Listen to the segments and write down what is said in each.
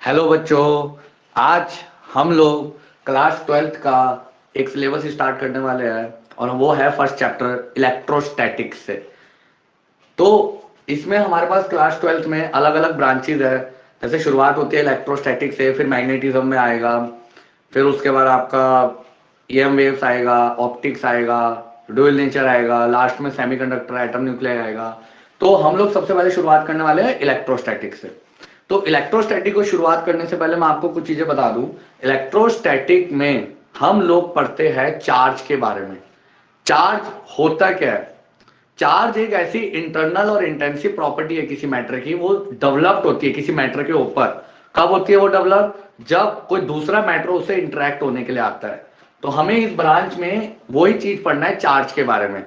Hello बच्चों। आज हम लोग क्लास 12th का एक सिलेबस स्टार्ट करने वाले हैं और वो है फर्स्ट चैप्टर इलेक्ट्रोस्टैटिक्स से। तो इसमें हमारे पास क्लास 12th में अलग अलग ब्रांचेज है। जैसे शुरुआत होती है इलेक्ट्रोस्टैटिक से, फिर मैग्नेटिज्म में आएगा, फिर उसके बाद आपका ईएम वेव्स आएगा, ऑप्टिक्स आएगा, ड्यूअल नेचर आएगा, लास्ट में सेमीकंडक्टर एटम न्यूक्लियर आएगा। तो हम लोग सबसे पहले शुरुआत करने वाले हैं इलेक्ट्रोस्टैटिक से। तो इलेक्ट्रोस्टैटिक को शुरुआत करने से पहले मैं आपको कुछ चीजें बता दूं। इलेक्ट्रोस्टैटिक में हम लोग पढ़ते हैं चार्ज के बारे में। चार्ज होता क्या है? चार्ज एक ऐसी इंटरनल और इंटेंसिव प्रॉपर्टी है किसी मैटर की, वो डेवलप्ड होती है किसी मैटर के ऊपर। कब होती है वो डेवलप? जब कोई दूसरा मैटर उससे इंटरेक्ट होने के लिए आता है। तो हमें इस ब्रांच में वही चीज पढ़ना है चार्ज के बारे में।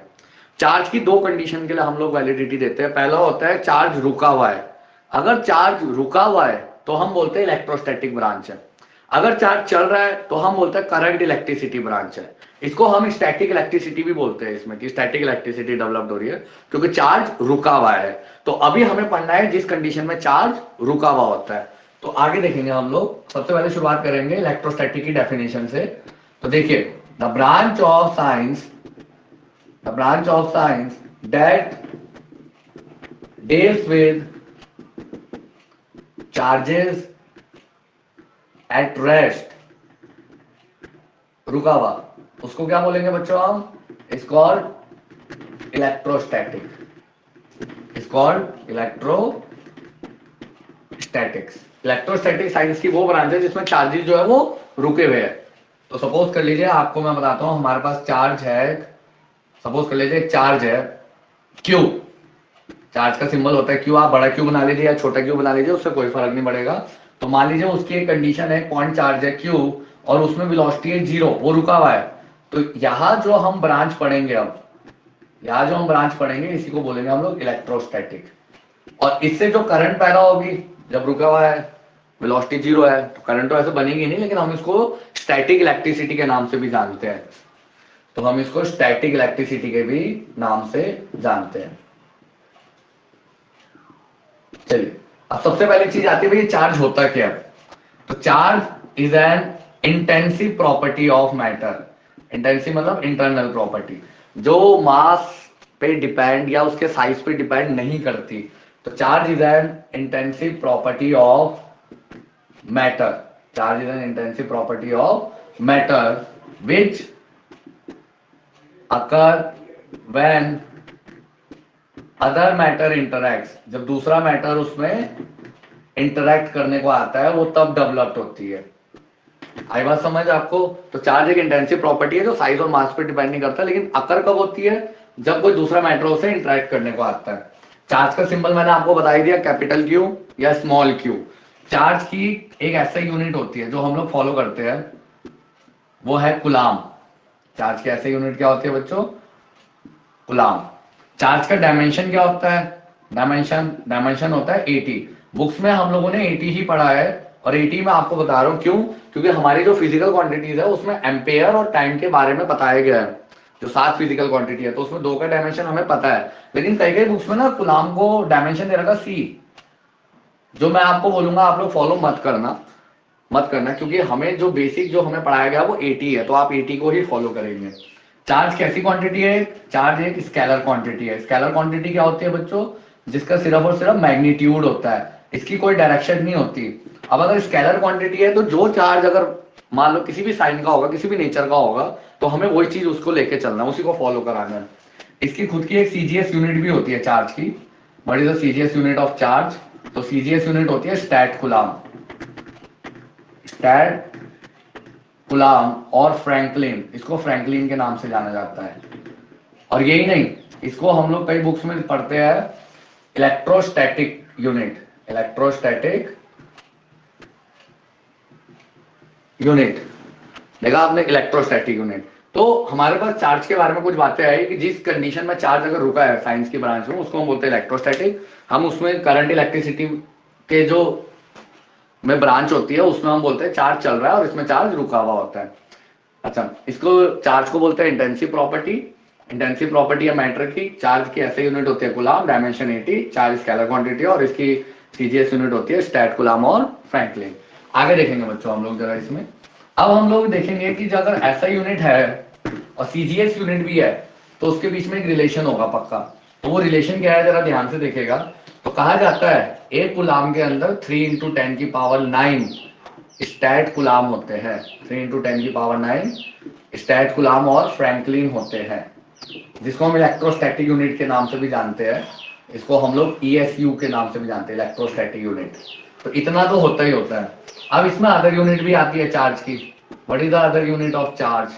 चार्ज की दो कंडीशन के लिए हम लोग वैलिडिटी देते हैं। पहला होता है चार्ज रुका हुआ है। अगर चार्ज रुका हुआ है तो हम बोलते हैं इलेक्ट्रोस्टैटिक ब्रांच है। अगर चार्ज चल रहा है तो हम बोलते हैं करंट इलेक्ट्रिसिटी ब्रांच है। इसको हम स्टैटिक इलेक्ट्रिसिटी भी बोलते हैं, इसमें कि स्टैटिक इलेक्ट्रिसिटी डेवलप्ड हो रही है क्योंकि चार्ज रुका हुआ है। तो अभी हमें पढ़ना है जिस कंडीशन में चार्ज रुका हुआ होता है। तो आगे देखेंगे हम लोग। सबसे पहले शुरुआत करेंगे इलेक्ट्रोस्टैटिक की डेफिनेशन से। तो देखिए, the branch of science that deals with charges at rest, रुका हुआ, उसको क्या बोलेंगे बच्चों हम? It's called electrostatic. It's called electrostatics. Electrostatic science की वो ब्रांच है जिसमें चार्जेस जो है वो रुके हुए हैं। तो सपोज कर लीजिए, आपको मैं बताता हूं, हमारे पास चार्ज है। सपोज कर लीजिए चार्ज है क्यू। चार्ज का सिंबल होता है क्यू। आप बड़ा क्यू बना लीजिए या छोटा क्यू बना लीजिए, उससे कोई फर्क नहीं पड़ेगा। तो मान लीजिए उसकी एक कंडीशन है, पॉइंट चार्ज है क्यू और उसमें वेलोसिटी है 0, वो रुका हुआ है। तो यहां जो हम ब्रांच पढ़ेंगे, अब यहां जो हम ब्रांच पढ़ेंगे इसी को बोलेंगे हम लोग इलेक्ट्रोस्टैटिक। और इससे जो करंट पैदा होगी, जब रुका हुआ है, वेलोसिटी 0 है, तो करंट तो ऐसे बनेगी नहीं, लेकिन हम इसको स्टैटिक इलेक्ट्रिसिटी के नाम से भी जानते हैं। तो हम इसको स्टैटिक इलेक्ट्रिसिटी के भी नाम से जानते हैं। चलिए, अब सबसे पहली चीज आती है भाई, चार्ज होता क्या है? तो charge is N intensive property of matter. Intensive मतलब इंटरनल प्रॉपर्टी, जो मास पे डिपेंड या उसके साइज पे डिपेंड नहीं करती। तो charge is N intensive property of matter. Charge is N intensive property of matter which occur when other matter interacts. जब दूसरा मैटर उसमें इंटरैक्ट करने को आता है, वो तब डेवलप्ड होती है। आई बात समझ आपको? तो चार्ज एक इंटेंसिव प्रॉपर्टी है जो साइज और मास पे डिपेंड नहीं करता, लेकिन अकर कब होती है? जब कोई दूसरा मैटर उसे इंटरैक्ट करने को आता है। चार्ज का सिंबल मैंने आपको बता ही दिया, कैपिटल क्यू या स्मॉल क्यू। चार्ज की एक ऐसा यूनिट होती है जो हम लोग फॉलो करते हैं, वो है कुलाम। चार्ज की ऐसे यूनिट क्या होती है बच्चों? कुलाम। चार्ज का डायमेंशन क्या होता है? डायमेंशन होता है 80। बुक्स में हम लोगों ने 80 ही पढ़ा है, और 80 में आपको बता रहा हूं क्यों, क्योंकि हमारी जो फिजिकल क्वांटिटीज है उसमें एम्पेयर और टाइम के बारे में बताया गया है। जो 7 फिजिकल क्वांटिटी है, तो उसमें 2 का डायमेंशन हमें पता है, लेकिन कई कई बुक्स में ना कुलाम को डायमेंशन दे रखा C। जो मैं आपको बोलूंगा आप लोग फॉलो मत करना, क्योंकि हमें जो बेसिक जो हमें पढ़ाया गया वो 80 है, तो आप 80 को ही फॉलो करेंगे। चार्ज कैसी क्वांटिटी है? चार्ज एक स्केलर क्वांटिटी है। स्केलर क्वांटिटी क्या होती है बच्चों? जिसका सिर्फ और सिर्फ मैग्नीट्यूड होता है, इसकी कोई डायरेक्शन नहीं होती। अब अगर स्केलर क्वांटिटी है तो जो चार्ज अगर मान लो किसी भी साइन का होगा, किसी भी नेचर का होगा, तो हमें वही चीज उसको लेके चलना है, उसी को फॉलो कराना है। इसकी खुद की एक सीजीएस यूनिट भी होती है चार्ज की। What is the CGS unit of charge? तो सीजीएस यूनिट होती है स्टैट कुलाम। स्टैट कुलाम और फ्रैंकलिन, इसको फ्रैंकलिन के नाम से जाना जाता है। और यही नहीं, इसको हम लोग कई बुक्स में पढ़ते हैं इलेक्ट्रोस्टैटिक यूनिट। इलेक्ट्रोस्टैटिक यूनिट देखा आपने, इलेक्ट्रोस्टैटिक यूनिट। तो हमारे पास चार्ज के बारे में कुछ बातें आई कि जिस कंडीशन में चार्ज अगर रुका है साइंस की ब्रांच में, उसको हम बोलते हैं इलेक्ट्रोस्टैटिक। हम उसमें करंट इलेक्ट्रिसिटी के जो में ब्रांच होती है उसमें हम बोलते हैं चार्ज चल रहा है और इसमें चार्ज रुका हुआ होता है। अच्छा, इसको चार्ज को बोलते हैं इंटेंसिव प्रॉपर्टी। इंटेंसिव प्रॉपर्टी है मैटर की। चार्ज की ऐसे यूनिट होती है कुलाम, डायमेंशन 80, चार्ज स्केलर क्वांटिटी, और इसकी सीजीएस यूनिट होती है स्टैट, कूलाम और फ्रैंकलिन। आगे देखेंगे बच्चों हम लोग जरा इसमें। अब हम लोग देखेंगे कि अगर ऐसा यूनिट है और सीजीएस यूनिट भी है तो उसके बीच में एक रिलेशन होगा पक्का। तो वो रिलेशन क्या है जरा ध्यान से देखेगा। तो कहा जाता है एक कूलाम के अंदर 3 × 10⁹ स्टैट कूलाम होते हैं। 3 × 10⁹ स्टैट कूलाम और फ्रैंकलिन होते हैं, जिसको हम इलेक्ट्रोस्टैटिक यूनिट के नाम से भी जानते हैं। इसको हम लोग ईएसयू के नाम से भी जानते हैं, इलेक्ट्रोस्टैटिक यूनिट। तो इतना तो होता ही होता है। अब इसमें अदर यूनिट भी आती है चार्ज की। What is the other unit of charge?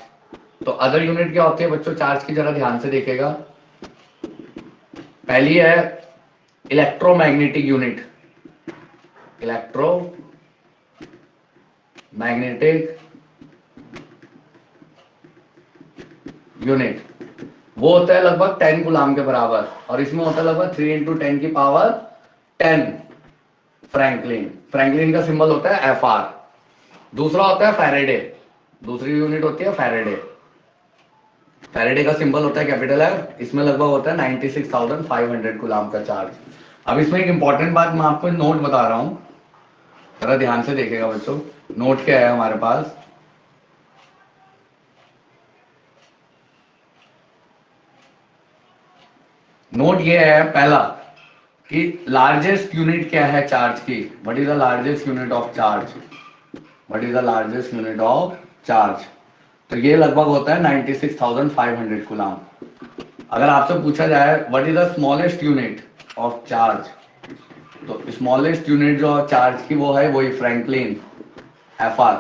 तो अदर यूनिट क्या होती है बच्चों चार्ज की, जरा ध्यान से देखेगा। पहली है इलेक्ट्रोमैग्नेटिक यूनिट। इलेक्ट्रोमैग्नेटिक यूनिट वो होता है लगभग 10 कूलाम के बराबर, और इसमें होता है लगभग 3 × 10⁻10 फ्रैंकलिन। फ्रैंकलिन का सिंबल होता है Fr। दूसरा होता है फैराडे। दूसरी यूनिट होती है फैराडे। फैराडे का सिंबल होता है कैपिटल F। इसमें लगभग होता है 96,500 कूलाम का चार्ज। अब इसमें एक इंपॉर्टेंट बात मैं आपको नोट बता रहा हूं, जरा ध्यान से देखेगा बच्चों। नोट क्या है हमारे पास? नोट ये है पहला कि लार्जेस्ट यूनिट क्या है चार्ज की। What is the largest unit of charge? What is the largest unit of charge? तो ये लगभग होता है 96,500 कूलाम। अगर आपसे पूछा जाए what is the smallest unit of charge, तो स्मॉलेस्ट यूनिट जो चार्ज की वो है वही फ्रैंकलिन, Fr।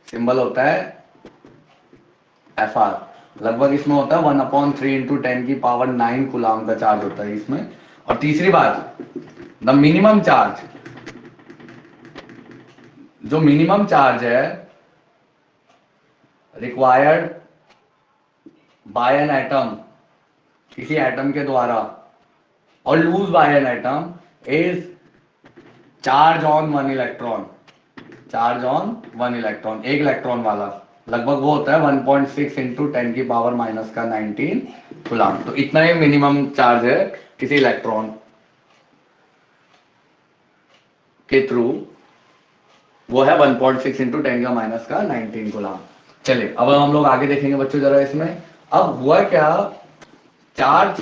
सिंबल होता है Fr। लगभग इसमें होता है 1/3 × 10⁹ कूलाम का चार्ज होता है इसमें। और तीसरी बात, द मिनिमम चार्ज, जो मिनिमम चार्ज है रिक्वायर्ड बाय एन एटम, किसी एटम के द्वारा, or lose by an atom is charge on 1 electron. Charge on 1 electron, एक इलेक्ट्रॉन वाला, लगभग वो होता है 1.6 × 10⁻19 कूलाम। तो इतना ही मिनिमम चार्ज है किसी इलेक्ट्रॉन के थ्रू, वो है 1.6 × 10⁻19 कूलाम। चलिए अब हम लोग आगे देखेंगे बच्चों जरा इसमें। अब हुआ क्या, चार्ज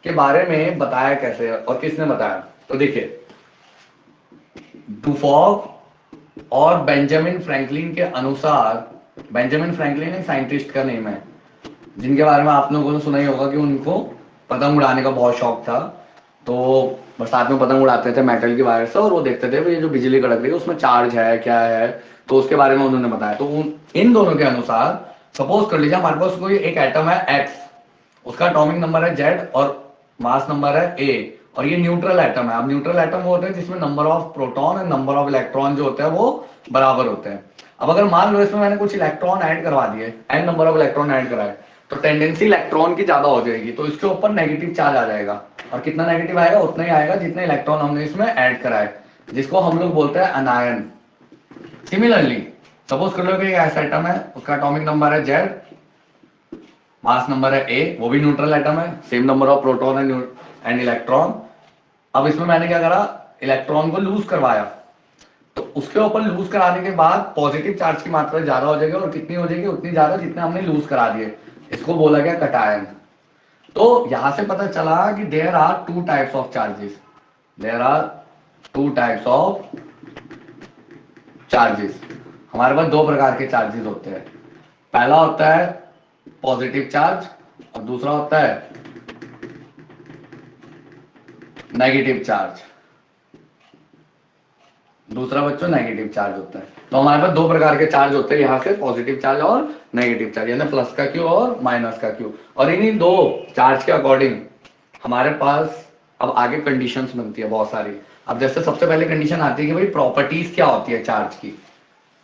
के बारे में बताया कैसे और किसने बताया? तो देखिए, डुफॉक और बेंजामिन फ्रैंकलिन के अनुसार, बेंजामिन फ्रैंकलिन एक साइंटिस्ट का नेम है जिनके बारे में आप लोगों ने सुना ही होगा कि उनको पतंग उड़ाने का बहुत शौक था। तो बरसात में पतंग उड़ाते थे मेटल की वायर से, और वो देखते थे ये जो बिजली कड़क रही है उसमें चार्ज है क्या है, तो उसके बारे में उन्होंने बताया। तो इन दोनों के अनुसार सपोज कर लीजिए हमारे पास कोई एक एटम है X, उसका एटॉमिक नंबर है Z और मास नंबर है A, और ये न्यूट्रल एटम है। अब न्यूट्रल एटम वो होते हैं जिसमें नंबर ऑफ प्रोटॉन और नंबर ऑफ इलेक्ट्रॉन जो होते हैं वो बराबर होते हैं। अब अगर मान लो इसमें मैंने कुछ इलेक्ट्रॉन ऐड करवा दिए, n number of electron add कराए, तो टेंडेंसी इलेक्ट्रॉन की ज्यादा हो जाएगी, तो इसके ऊपर नेगेटिव चार्ज आ जाएगा। और कितना नेगेटिव आएगा? उतना ही आएगा जितने इलेक्ट्रॉन हमने इसमें ऐड कराए, जिसको हम लोग बोलते हैं अनायन। सिमिलरली सपोज कर लो कि ऐसा एटम है, उसका एटॉमिक नंबर है Z, मास नंबर है A, वो भी न्यूट्रल एटम है, same number of proton and electron. अब इसमें मैंने क्या करा, इलेक्ट्रॉन को लूज करवाया, तो उसके ऊपर लूज कराने के बाद पॉजिटिव चार्ज की मात्रा ज्यादा हो जाएगी, और कितनी हो जाएगी? उतनी ज्यादा जितने हमने लूज करा दिए। इसको बोला गया कटायन। तो यहां से पता चला कि there are 2 types of charges. There are 2 types of charges. हमारे पास दो प्रकार के चार्जेस होते हैं। पहला होता है पॉजिटिव चार्ज और दूसरा होता है नेगेटिव चार्ज। दूसरा बच्चों नेगेटिव चार्ज होता है। तो हमारे पास दो प्रकार के चार्ज होते हैं यहाँ से, पॉजिटिव चार्ज और नेगेटिव चार्ज, यानी प्लस का क्यू और माइनस का क्यू। और इन्हीं दो चार्ज के अकॉर्डिंग हमारे पास अब आगे कंडीशंस बनती है बहुत सारी। अब जैसे सबसे पहले कंडीशन आती है कि भाई प्रॉपर्टीज क्या होती है चार्ज की,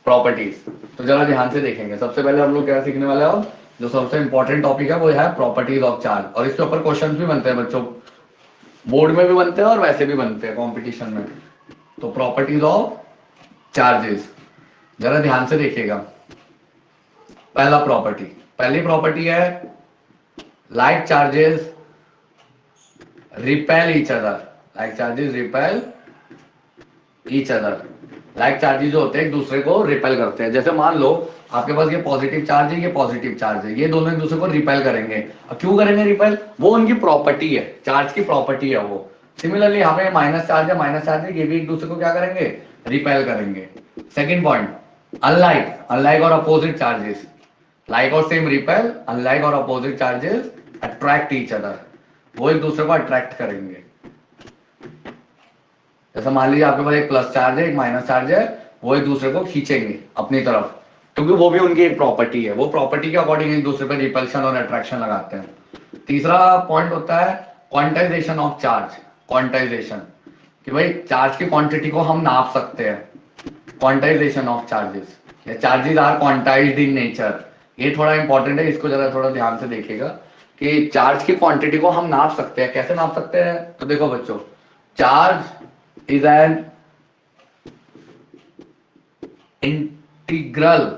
प्रॉपर्टीज। तो जरा ध्यान से देखेंगे। सबसे पहले हम लोग क्या सीखने वाले हैं, जो सबसे इंपॉर्टेंट टॉपिक है वो है प्रॉपर्टीज ऑफ चार्ज। और इसके ऊपर क्वेश्चन भी बनते हैं बच्चों, बोर्ड में भी बनते हैं और वैसे भी बनते हैं कॉम्पिटिशन में। तो प्रॉपर्टीज ऑफ चार्जेस जरा ध्यान से देखिएगा। पहली प्रॉपर्टी है like charges repel each other. Like charges repel each other. Like charges जो होते हैं एक दूसरे को रिपेल करते हैं। जैसे मान लो आपके पास ये पॉजिटिव चार्ज है, ये पॉजिटिव चार्ज है, ये दोनों एक दूसरे को रिपेल करेंगे। अब क्यों करेंगे रिपेल? वो उनकी प्रॉपर्टी है, चार्ज की प्रॉपर्टी है वो। सिमिलरली यहाँ पे माइनस चार्ज है, माइनस चार्ज है, ये भी एक दूसरे को क्या करेंगे? रिपेल करेंगे। सेकेंड पॉइंट, अनलाइक और अपोजिट चार्जेस, लाइक और सेम रिपेल, अनलाइक और opposite charges attract each other, वो एक दूसरे को अट्रैक्ट करेंगे। जैसे मान लीजिए आपके पास एक प्लस चार्ज है, एक माइनस चार्ज है, वो एक दूसरे को खींचेंगे अपनी तरफ, क्योंकि वो भी उनकी एक प्रॉपर्टी है। वो प्रॉपर्टी के अकॉर्डिंग एक दूसरे पर रिपल्शन और अट्रैक्शन लगाते हैं। तीसरा पॉइंट होता है क्वांटाइजेशन ऑफ चार्ज। क्वांटाइजेशन, कि भाई चार्ज की क्वांटिटी को हम नाप सकते हैं। Quantisation of charges, charges are quantised in nature. ये थोड़ा इंपॉर्टेंट है, इसको जरा थोड़ा ध्यान से देखिएगा कि चार्ज की क्वांटिटी को हम नाप सकते हैं। कैसे नाप सकते हैं? तो देखो बच्चों, चार्ज इज एन इंटीग्रल,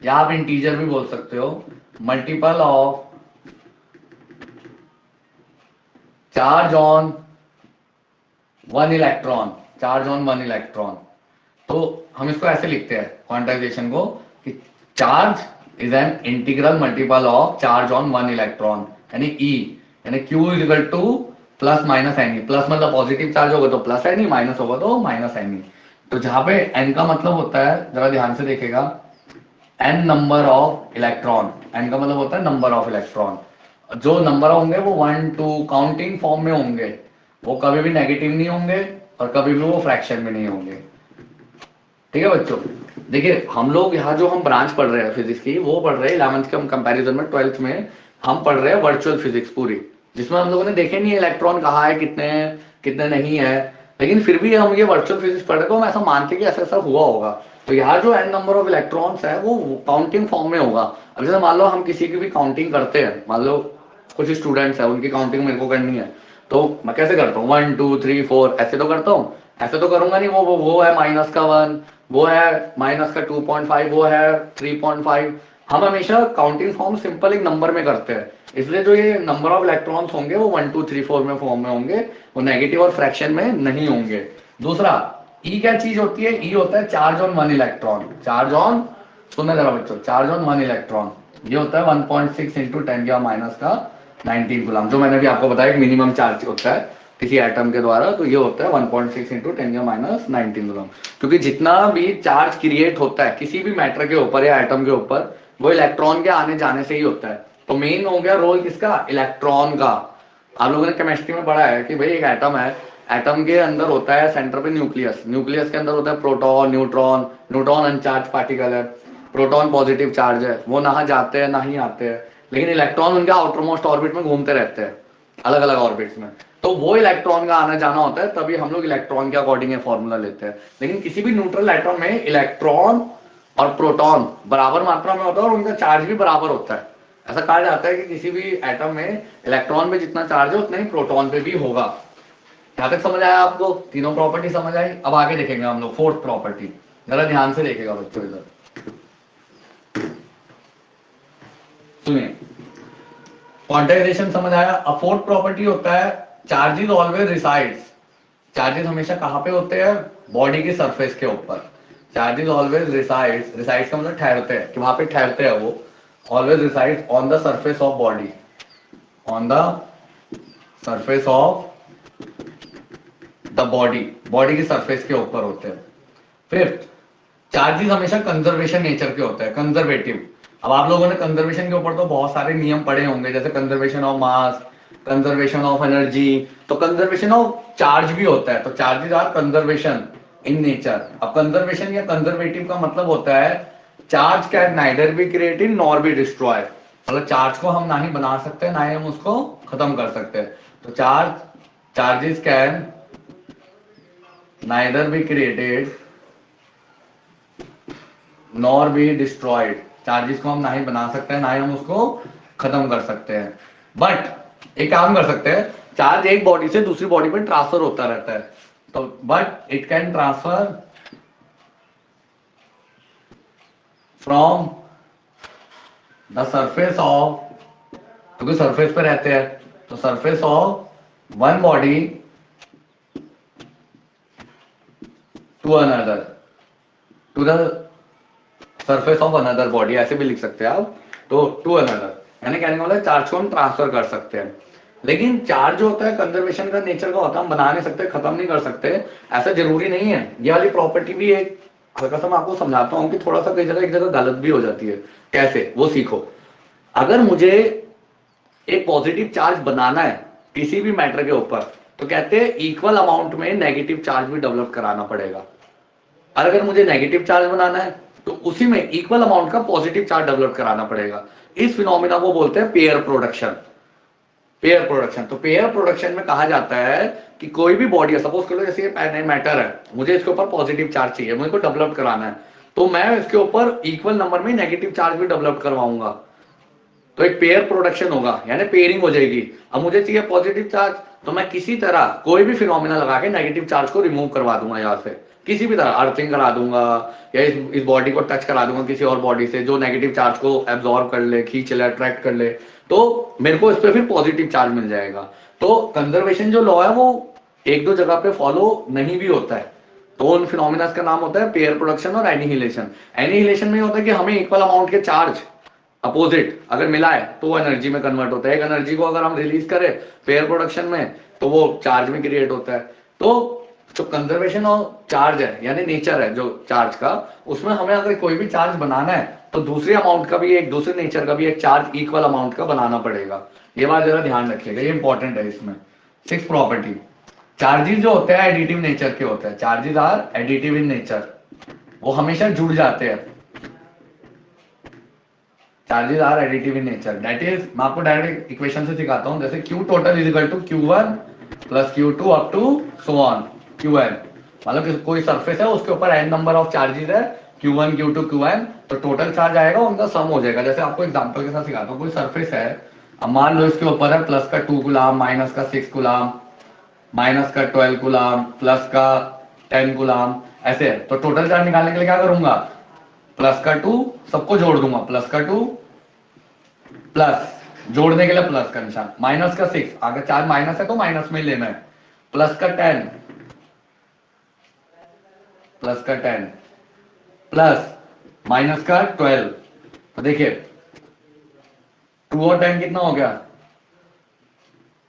या आप इंटीजर भी बोल सकते हो, multiple of charge on one electron. Charge on one electron, तो हम इसको ऐसे लिखते हैं क्वांटाइजेशन को कि charge is an integral multiple of charge on one electron, यानी ई, यानी q is equal to plus minus n e. Plus मतलब पॉजिटिव चार्ज होगा तो प्लस एन ई, माइनस होगा तो माइनस एन ई। तो जहां पे एन का मतलब होता है, जरा ध्यान से देखेगा, n number of electron. N का मतलब होता है नंबर ऑफ इलेक्ट्रॉन। जो नंबर होंगे वो 1 2 काउंटिंग फॉर्म में होंगे, वो कभी भी नेगेटिव नहीं होंगे और कभी भी वो फ्रैक्शन में नहीं होंगे। ठीक है बच्चों, देखिए हम लोग यहाँ जो हम ब्रांच पढ़ रहे हैं फिजिक्स की, वो पढ़ रहे हैं 11th के हम कंपैरिजन में 12th में हम पढ़ रहे हैं वर्चुअल फिजिक्स पूरी, जिसमें हम लोगों ने देखे नहीं है इलेक्ट्रॉन कहाँ है, कितने हैं, कितने नहीं है। लेकिन फिर भी हम ये वर्चुअल फिजिक्स पढ़ रहे हैं तो हम ऐसा मानते कि ऐसा ऐसा हुआ होगा। तो यहाँ जो एन नंबर ऑफ इलेक्ट्रॉन्स है वो काउंटिंग फॉर्म में होगा। अब जैसे मान लो हम किसी की भी काउंटिंग करते हैं, मान लो कुछ स्टूडेंट्स है, उनकी काउंटिंग मेरे को करनी है, तो मैं कैसे करता हूँ? 1 2 3 4 ऐसे तो करता हूँ। ऐसे तो करूंगा नहीं, वो है माइनस का 1, वो है माइनस का 2.5, वो है 3.5। हम हमेशा काउंटिंग फॉर्म सिंपल एक नंबर में करते हैं, इसलिए जो ये नंबर ऑफ इलेक्ट्रॉन्स होंगे वो 1 2 3 4 में फॉर्म में होंगे, वो नेगेटिव और फ्रैक्शन में नहीं होंगे। दूसरा, ई क्या चीज होती है? ई होता है charge on one electron. Charge on, सुनना जरा बच्चों, चार्ज ऑन वन इलेक्ट्रॉन ये होता है 1.6 इंटू 10 का माइनस का 19 कूलम, जो मैंने भी आपको बताया कि मिनिमम चार्ज होता है किसी एटम के द्वारा, तो ये होता है 1.6 इंटू 10 का माइनस 19 कूलम। क्योंकि जितना भी चार्ज क्रिएट होता है किसी भी मैटर के ऊपर या एटम के ऊपर, वो इलेक्ट्रॉन के आने जाने से ही होता है। तो मेन हो गया रोल किसका? इलेक्ट्रॉन का। आप लोगों ने केमिस्ट्री में पढ़ा है कि भाई एक एटम है, एटम के अंदर होता है सेंटर पे न्यूक्लियस, न्यूक्लियस के अंदर होता है प्रोटॉन, न्यूट्रॉन। न्यूट्रॉन अनचार्ज पार्टिकल है, प्रोटॉन पॉजिटिव चार्ज है, वो ना जाते हैं ना ही आते हैं। लेकिन इलेक्ट्रॉन उनके आउटर मोस्ट ऑर्बिट में घूमते रहते हैं, अलग अलग ऑर्बिट्स में। तो वो इलेक्ट्रॉन का आना जाना होता है, तभी हम लोग इलेक्ट्रॉन के अकॉर्डिंग फॉर्मूला लेते हैं। लेकिन किसी भी न्यूट्रल एटम में इलेक्ट्रॉन और प्रोटॉन बराबर मात्रा में होता है और उनका चार्ज भी बराबर होता है। ऐसा कहा जाता है कि किसी भी एटम में इलेक्ट्रॉन पे जितना चार्ज है उतना ही प्रोटॉन पे भी होगा। यहां तक समझ आया आपको? तीनों प्रॉपर्टी समझ आई। अब आगे देखेंगे हम लोग फोर्थ प्रॉपर्टी, जरा ध्यान से देखेगा बच्चों इधर सुनिए। क्वांटाइजेशन समझ आया। अब फोर्थ प्रॉपर्टी होता है चार्जेस ऑलवेज रिसाइड्स। चार्जेस हमेशा कहां पे होते हैं? बॉडी की सरफेस के ऊपर। चार्जेस ऑलवेज रिसाइड्स, रिसाइड्स का मतलब ठहरते हैं, कि वहां पे ठहरते हैं वो। Always resides on the surface of body, on the surface of the body, body की सरफेस के ऊपर होते हैं। फिफ्थ, चार्जेस हमेशा कंजर्वेशन नेचर के होते हैं, कंजर्वेटिव। अब आप लोगों ने कंजर्वेशन के ऊपर तो बहुत सारे नियम पढ़े होंगे, जैसे conservation of mass, conservation of energy. तो कंजर्वेशन ऑफ चार्ज भी होता है। तो charges are conservation in nature. अब कंजर्वेशन या कंजर्वेटिव का मतलब होता है charge can neither be created nor be destroy. मतलब चार्ज को हम ना ही बना सकते ना ही हम उसको खत्म कर सकते हैं। तो charges can neither be created nor be destroyed. Charges को हम ना ही बना सकते हैं ना ही हम उसको खत्म कर सकते हैं। बट एक काम कर सकते हैं, चार्ज एक बॉडी से दूसरी बॉडी पर ट्रांसफर होता रहता है, तो but it can transfer from the surface of, क्योंकि सरफेस पे रहते हैं, तो surface of one body to another, to the surface of another body, ऐसे भी लिख सकते हैं आप। तो टू अनदर यानी कहने का मतलब चार्ज को हम ट्रांसफर कर सकते हैं। लेकिन चार्ज जो होता है कंजर्वेशन का नेचर का होता है, हम बना नहीं सकते, खत्म नहीं कर सकते, ऐसा जरूरी नहीं है। ये वाली प्रॉपर्टी भी एक हल्का सा मैं आपको समझाता हूँ कि थोड़ा सा कई जगह एक जगह गलत भी हो जाती है। कैसे, वो सीखो। अगर मुझे एक पॉजिटिव चार्ज बनाना है किसी भी मैटर के ऊपर, तो कहते हैं इक्वल अमाउंट में नेगेटिव चार्ज भी डेवलप कराना पड़ेगा। और अगर मुझे नेगेटिव चार्ज बनाना है तो उसी में इक्वल अमाउंट का पॉजिटिव चार्ज डेवलप कराना पड़ेगा। इस फिनोमिना को बोलते हैं पेयर प्रोडक्शन। पेयर प्रोडक्शन, तो पेयर प्रोडक्शन में कहा जाता है कि कोई भी बॉडी है, सपोज करो जैसे ये मैटर है, मुझे इसके ऊपर पॉजिटिव चार्ज चाहिए, मुझे को डेवलप कराना है, तो मैं इसके ऊपर इक्वल नंबर में नेगेटिव चार्ज भी डेवलप करवाऊंगा, तो एक पेयर प्रोडक्शन होगा, यानी पेयरिंग हो जाएगी। अब मुझे चाहिए पॉजिटिव चार्ज, तो मैं किसी तरह कोई भी फिनोमिना लगा के नेगेटिव चार्ज को रिमूव करवा दूंगा यहाँ से, किसी भी तरह अर्थिंग करा दूंगा या इस बॉडी को टच करा दूंगा किसी और बॉडी से जो नेगेटिव चार्ज को एब्जॉर्ब कर ले, खींच ले, अट्रैक्ट कर ले, तो मेरे को इस पे फिर पॉजिटिव चार्ज मिल जाएगा। तो कंजर्वेशन जो लॉ है वो एक दो जगह पे फॉलो नहीं भी होता है, तो उन फिनोमिना का नाम होता है पेयर प्रोडक्शन और एनिहिलेशन। एनिहिलेशन में होता है कि हमें इक्वल अमाउंट के चार्ज अपोजिट अगर मिला है तो वो एनर्जी में कन्वर्ट होता है। एक एनर्जी को अगर हम रिलीज करें पेयर प्रोडक्शन में तो वो चार्ज में क्रिएट होता है। तो जो कंजर्वेशन और चार्ज है यानी नेचर है जो चार्ज का, उसमें हमें अगर कोई भी चार्ज बनाना है तो दूसरे अमाउंट का भी एक दूसरे नेचर का भी एक चार्ज इक्वल अमाउंट का बनाना पड़ेगा। ये बात जरा ध्यान रखिएगा, ये इंपॉर्टेंट है इसमें। सिक्स प्रॉपर्टी, चार्जेस जो होते हैं एडिटिव नेचर के होते हैं, charges are additive in nature, वो हमेशा जुड़ जाते हैं। Charges are additive in nature, that is मैं आपको डायरेक्ट इक्वेशन से सिखाता हूं, जैसे Q total is equal to Q1 plus Q2 up to so on Qn। मतलब कोई सरफेस है उसके ऊपर n नंबर ऑफ चार्जेस है, Q1 Q2 Qn, तो टोटल चार्ज आएगा उनका सम हो जाएगा। जैसे आपको एग्जांपल के साथ सिखाता हूँ, कोई सरफेस है, अब मान लो इसके ऊपर है प्लस का 2 कूलम, माइनस का 6 कूलम, माइनस का 12 कूलम, प्लस का 10 कूलम, ऐसे है। तो टोटल चार्ज निकालने के लिए क्या करूंगा, प्लस का 2 सबको जोड़ दूंगा, प्लस का 2 प्लस जोड़ने के लिए प्लस का निशान, माइनस का 6, अगर चार्ज माइनस है तो माइनस में लेना है, प्लस का 10 प्लस का 10 प्लस माइनस का 12। तो देखिए 2 और 10 कितना हो गया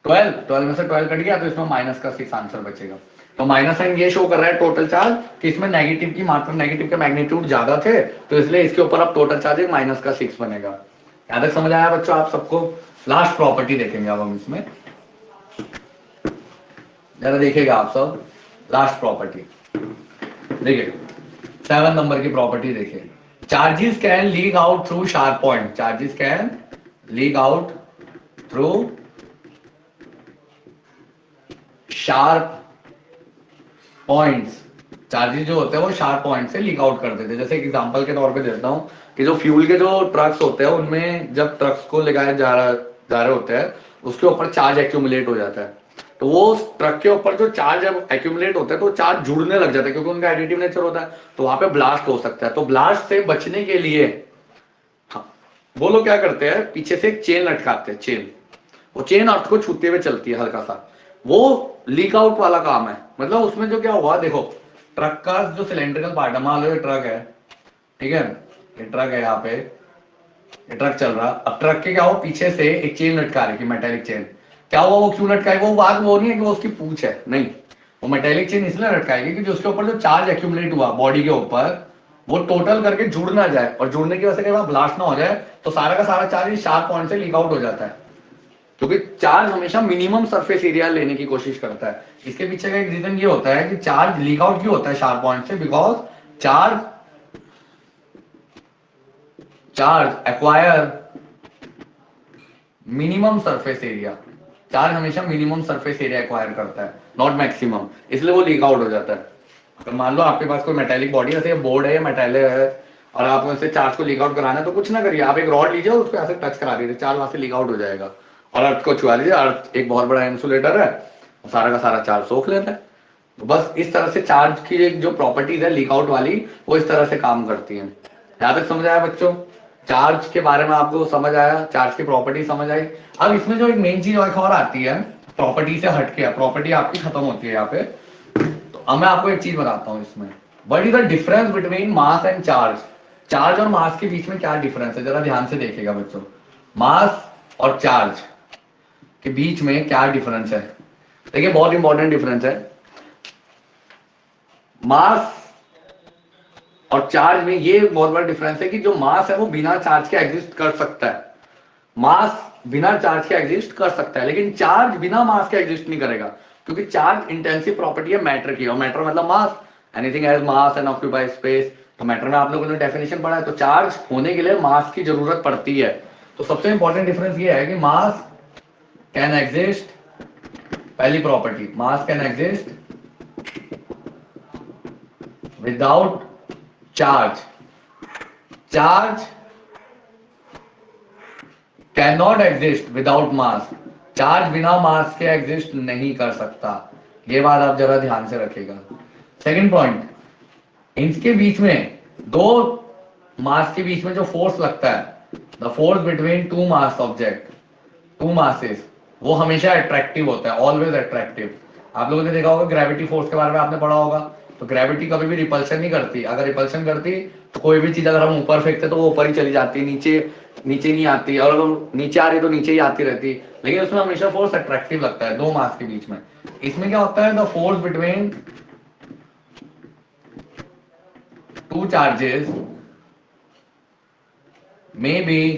12, 12 में से 12 कट गया तो इसमें माइनस का 6 आंसर बचेगा। तो माइनस साइन ये शो कर रहा है टोटल चार्ज कि इसमें नेगेटिव की मात्रा, नेगेटिव के मैग्नीट्यूड ज्यादा थे, तो इसलिए इसके ऊपर अब टोटल चार्ज एक माइनस का 6 बनेगा। यहां तक समझ आया बच्चों आप सबको? लास्ट प्रॉपर्टी देखेंगे अब हम इसमें, जरा देखिएगा आप सब लास्ट प्रॉपर्टी देखिए, 7 नंबर की प्रॉपर्टी देखिए, charges can leak out through sharp point, charges can leak out through sharp points. Charges जो होते हैं वो शार्प पॉइंट से लीक आउट कर देते हैं। जैसे एग्जांपल के तौर पे देता हूं कि जो फ्यूल के जो ट्रक्स होते हैं उनमें जब ट्रक्स को लगाए जा रहे होते हैं उसके ऊपर चार्ज एक्यूमुलेट हो जाता है, तो वो ट्रक के ऊपर जो चार्ज एक्यूमुलेट होता है तो चार्ज जुड़ने लग जाता है क्योंकि उनका एडिटिव नेचर होता है, तो वहां पे ब्लास्ट हो सकता है। तो ब्लास्ट से बचने के लिए वो लोग क्या करते हैं, पीछे से एक चेन लटकाते हैं, चेन, वो चेन अर्थ को छूते हुए चलती है हल्का सा, वो लीक आउट वाला काम है। मतलब उसमें जो क्या हुआ, देखो ट्रक का जो सिलेंड्रिकल पार्ट है, मान लो ये ट्रक है, ठीक है, ये ट्रक है, यहाँ पे ये ट्रक चल रहा, अब ट्रक के क्या हो, पीछे से एक चेन लटका रही थी, मेटेलिक चेन। क्या हुआ, वो क्यों लटकाई, वो बात वो नहीं है कि वो उसकी पूंछ है, नहीं, वो मेटेलिक चेन इसलिए लटकाएगी कि जो उसके ऊपर जो चार्ज एक्यूमुलेट हुआ बॉडी के ऊपर वो टोटल करके जुड़ ना जाए, और जुड़ने की वजह से कई बार ब्लास्ट ना हो जाए, तो सारा का सारा चार्ज इस शार्प पॉइंट से लीक आउट हो जाता है, क्योंकि चार्ज हमेशा मिनिमम सरफेस एरिया लेने की कोशिश करता है। इसके पीछे का एक रीजन ये होता है कि चार्ज लीक आउट क्यों होता है शार्प पॉइंट से, because charge acquire minimum surface area, charge हमेशा मिनिमम सरफेस एरिया एक्वायर करता है, नॉट मैक्सिमम, इसलिए वो लीक आउट हो जाता है। अगर मान लो आपके पास कोई मेटेलिक बॉडी है, बोर्ड है या मेटेलिक है, और आपको इससे चार्ज को लीक आउट कराना है, तो कुछ ना करिए, आप एक रॉड लीजिए और उसको ऐसे टच करा दीजिए, चार्ज वहां से लीक आउट हो जाएगा, और अर्थ को छुआ लीजिए, अर्थ एक बहुत बड़ा इंसुलेटर है, सारा का सारा चार्ज सोख लेता है। तो बस इस तरह से चार्ज की एक जो प्रॉपर्टीज है लीक आउट वाली, वो इस तरह से काम करती है। यहां तक समझ आया बच्चों? चार्ज के बारे में आपको समझ आया, चार्ज की प्रॉपर्टी समझ आई। अब इसमें जो एक मेन चीज और आती है, प्रॉपर्टी से हटके, प्रॉपर्टी आपकी खत्म होती है यहाँ पे, तो अब मैं आपको एक चीज बताता हूँ इसमें, what is the difference between mass and charge? Charge और मास के बीच में क्या डिफरेंस है, जरा ध्यान से देखिएगा बच्चों। मास और चार्ज के बीच में क्या डिफरेंस है? देखिए बहुत इंपॉर्टेंट डिफरेंस है। मास और चार्ज में ये बहुत बड़ा डिफरेंस है कि जो मास है वो बिना चार्ज के एग्जिस्ट कर सकता है। मास बिना चार्ज के एग्जिस्ट कर सकता है, लेकिन चार्ज बिना मास के एग्जिस्ट नहीं करेगा, क्योंकि चार्ज इंटेंसिव प्रॉपर्टी है मैटर की, और मैटर मतलब mass, anything has mass and occupy space. तो मैटर में आप लोगों ने डेफिनेशन पढ़ा है, तो चार्ज होने के लिए मास की जरूरत पड़ती है। तो सबसे इंपॉर्टेंट डिफरेंस ये है कि मास कैन एग्जिस्ट, पहली property, mass can exist without charge, charge can not exist without mass, charge बिना मास के एग्जिस्ट नहीं कर सकता। ये बात आप जरा ध्यान से रखिएगा। सेकंड पॉइंट, इनके बीच में, दो मास के बीच में जो फोर्स लगता है, the force between two mass object, two masses, वो हमेशा अट्रैक्टिव होता है, ऑलवेज अट्रैक्टिव। आप लोगों ने देखा होगा ग्रेविटी फोर्स के बारे में आपने पढ़ा होगा, तो ग्रेविटी कभी भी रिपल्शन नहीं करती। अगर रिपल्शन करती तो कोई भी चीज अगर हम ऊपर फेंकते तो वो ऊपर ही चली जाती, नीचे नीचे नहीं आती, और अगर नीचे आ रही तो नीचे ही आती रहती। लेकिन उसमें हमेशा फोर्स अट्रैक्टिव लगता है दो मास के बीच में। इसमें क्या होता है, the force between two charges may be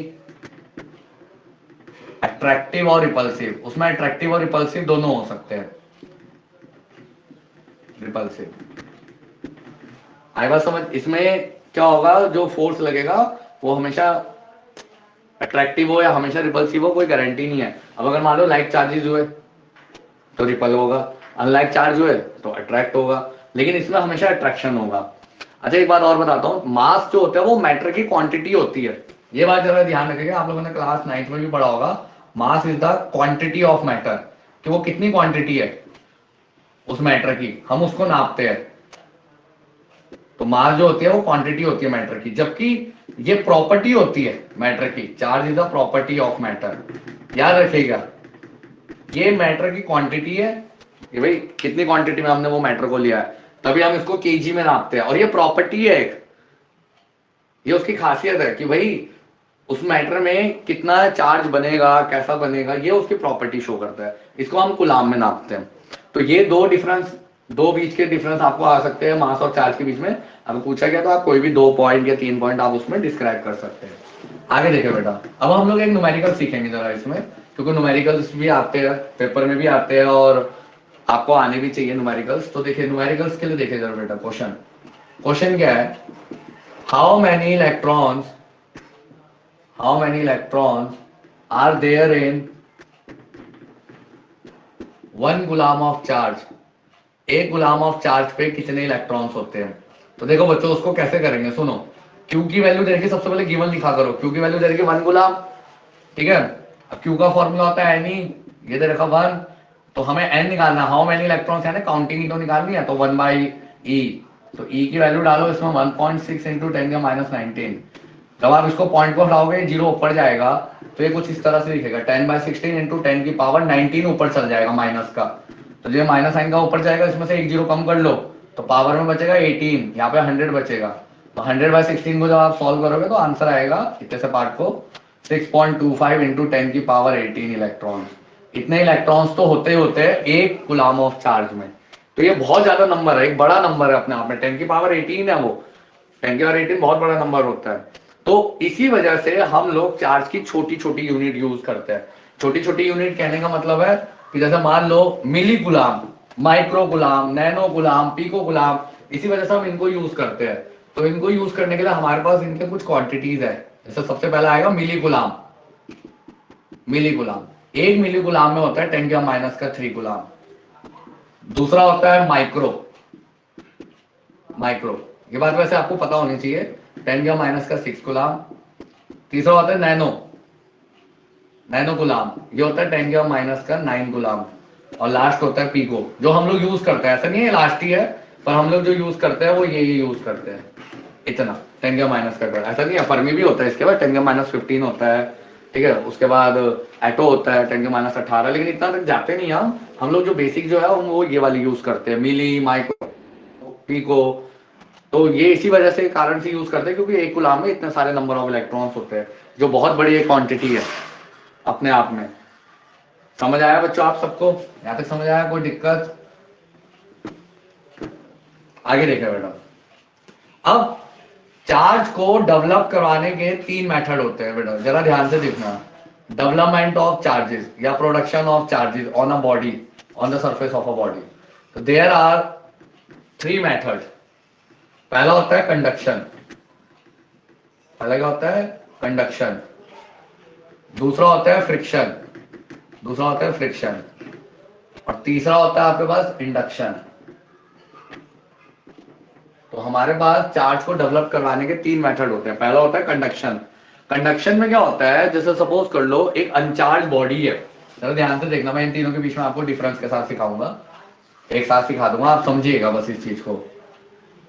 attractive और रिपल्सिव। उसमें अट्रैक्टिव और रिपल्सिव दोनों हो सकते हैं। रिपल्सिव, आई बात समझ? इसमें क्या होगा, जो फोर्स लगेगा वो हमेशा अट्रैक्टिव हो या हमेशा रिपल्सिव हो, कोई गारंटी नहीं है। अब अगर मान लो लाइक चार्जेस हुए तो रिपल होगा, अनलाइक चार्ज हुए तो अट्रैक्ट होगा, लेकिन इसमें हमेशा अट्रैक्शन होगा। अच्छा एक बात और बताता हूँ, मास जो होता है वो मैटर की क्वांटिटी होती है। ये बात जरा ध्यान रखिएगा, आप लोगों ने क्लास 9th में भी पढ़ा होगा, mass is the quantity of matter, कि वो कितनी क्वांटिटी है उस मैटर की, हम उसको नापते हैं। तो मास जो होती है वो क्वांटिटी होती है मैटर की, जबकि ये प्रॉपर्टी होती है मैटर की। Charge is the property of matter, याद रखिएगा। ये मैटर की क्वांटिटी है कि भाई कितनी क्वांटिटी में हमने वो मैटर को लिया है, तभी हम इसको केजी में नापते हैं। और ये प्रॉपर्टी है एक, ये उसकी खासियत है कि भाई उस मैटर में कितना चार्ज बनेगा, कैसा बनेगा, ये उसकी प्रॉपर्टी शो करता है। इसको हम कूलाम में नापते हैं। तो ये दो डिफरेंस, दो बीच के डिफरेंस आपको आ सकते हैं मास और चार्ज के बीच में। अगर पूछा गया तो आप कोई भी 2 पॉइंट या 3 पॉइंट आप उसमें डिस्क्राइब कर सकते हैं। आगे देखिए बेटा, अब हम लोग एक न्यूमेरिकल सीखेंगे जरा इसमें, क्योंकि न्यूमेरिकल्स भी आते हैं, पेपर में भी आते हैं, और आपको आने भी चाहिए न्यूमेरिकल्स। तो देखिए न्यूमेरिकल्स के लिए देखिए जरा बेटा, क्वेश्चन, क्वेश्चन क्या है, how many electrons, how many electrons are there in 1 Ghulam of charge? एक गुलाम ऑफ चार्ज पे कितने इलेक्ट्रॉन्स होते हैं? तो देखो बच्चों उसको कैसे करेंगे, सुनो। Q की वैल्यू दे रखी, सबसे पहले गिवन लिखा करो। Q की वैल्यू दे रखी 1 गुलाम, ठीक है। अब Q का फॉर्मूला होता है Ni, ये दे रखा 1, तो हमें N निकालना, हाउ मेनी इलेक्ट्रॉन्स है ना, काउंटिंग ही तो निकालनी है, तो 1/E। तो E की वैल्यू डालो इसमें 1.6 इंटू 10⁻19। जब आप इसको पॉइंट को हटाओगे, जीरो ऊपर जाएगा, तो ये कुछ इस तरह से दिखेगा, 10/16 इंटू 10 की पावर 19 ऊपर चल जाएगा माइनस का। तो जो माइनस साइन का ऊपर जाएगा, इसमें से एक जीरो कम कर लो, तो पावर में बचेगा 18, यहाँ पे 100 बचेगा। तो 100/16 को जब आप सॉल्व करोगे तो आंसर आएगा इतने से पार्ट को 6.25 इंटू 10 की पावर 18 इलेक्ट्रॉन। इतने इलेक्ट्रॉन्स तो होते होते हैं एक गुलाम ऑफ चार्ज में। तो ये बहुत ज्यादा नंबर है, एक बड़ा नंबर है अपने आप में, 10 की पावर 18 है वो, 10 की पावर 18 बहुत बड़ा नंबर होता है। तो इसी वजह से हम लोग चार्ज की छोटी छोटी यूनिट यूज करते हैं। छोटी छोटी यूनिट कहने का मतलब है कि जैसे मान लो मिली गुलाम, माइक्रो गुलाम, नैनो गुलाम, पीको गुलाम, इसी वजह से हम इनको यूज करते हैं। तो इनको यूज करने के लिए हमारे पास इनके कुछ क्वांटिटीज है। जैसे सबसे पहला आएगा मिली गुलाम, मिली गुलाम, एक मिली गुलाम में होता है 10⁻³ गुलाम। दूसरा होता है माइक्रो, माइक्रो, ये बात वैसे आपको पता होनी चाहिए, 10⁻⁶ गुलाम। तीसरा होता है नैनो, नैनो गुलाम, ये होता है 10⁻⁹ गुलाम। और लास्ट होता है पीको, जो हम लोग यूज करते हैं, ऐसा नहीं है लास्ट ही है, पर हम लोग जो यूज करते हैं वो ये यूज करते हैं, इतना 10⁻⁻, ऐसा नहीं है। फर्मी भी होता है इसके बाद 10⁻15 होता है, ठीक है। उसके बाद एटो होता है 10⁻18, लेकिन इतना तक जाते नहीं हम लोग जो बेसिक जो है वो ये वाली यूज करते हैं, मिली, माइक्रो, पीको, तो ये इसी वजह से कारण से यूज करते हैं क्योंकि एक गुलाम में इतने सारे नंबर ऑफ इलेक्ट्रॉन्स होते हैं, जो बहुत बड़ी एक क्वांटिटी है अपने आप में। समझ आया बच्चों आप सबको? यहां तक समझ आया? कोई दिक्कत? आगे देखा बेटा। अब चार्ज को डेवलप करवाने के 3 मेथड होते हैं बेटा, जरा ध्यान से देखना। डेवलपमेंट ऑफ चार्जेस या production of charges on a body, on the surface of a body. तो देयर आर 3 मेथड। पहला होता है कंडक्शन। पहला क्या होता है? कंडक्शन। दूसरा होता है फ्रिक्शन। दूसरा होता है फ्रिक्शन। और तीसरा होता है आपके पास इंडक्शन। तो हमारे पास चार्ज को डेवलप करवाने के 3 मेथड होते हैं। पहला होता है कंडक्शन। कंडक्शन में क्या होता है, जैसे सपोज कर लो एक अनचार्ज बॉडी है। जरा ध्यान से देखना, मैं इन तीनों के बीच में आपको डिफरेंस के साथ सिखाऊंगा, एक साथ सिखा दूंगा, आप समझिएगा बस इस चीज को,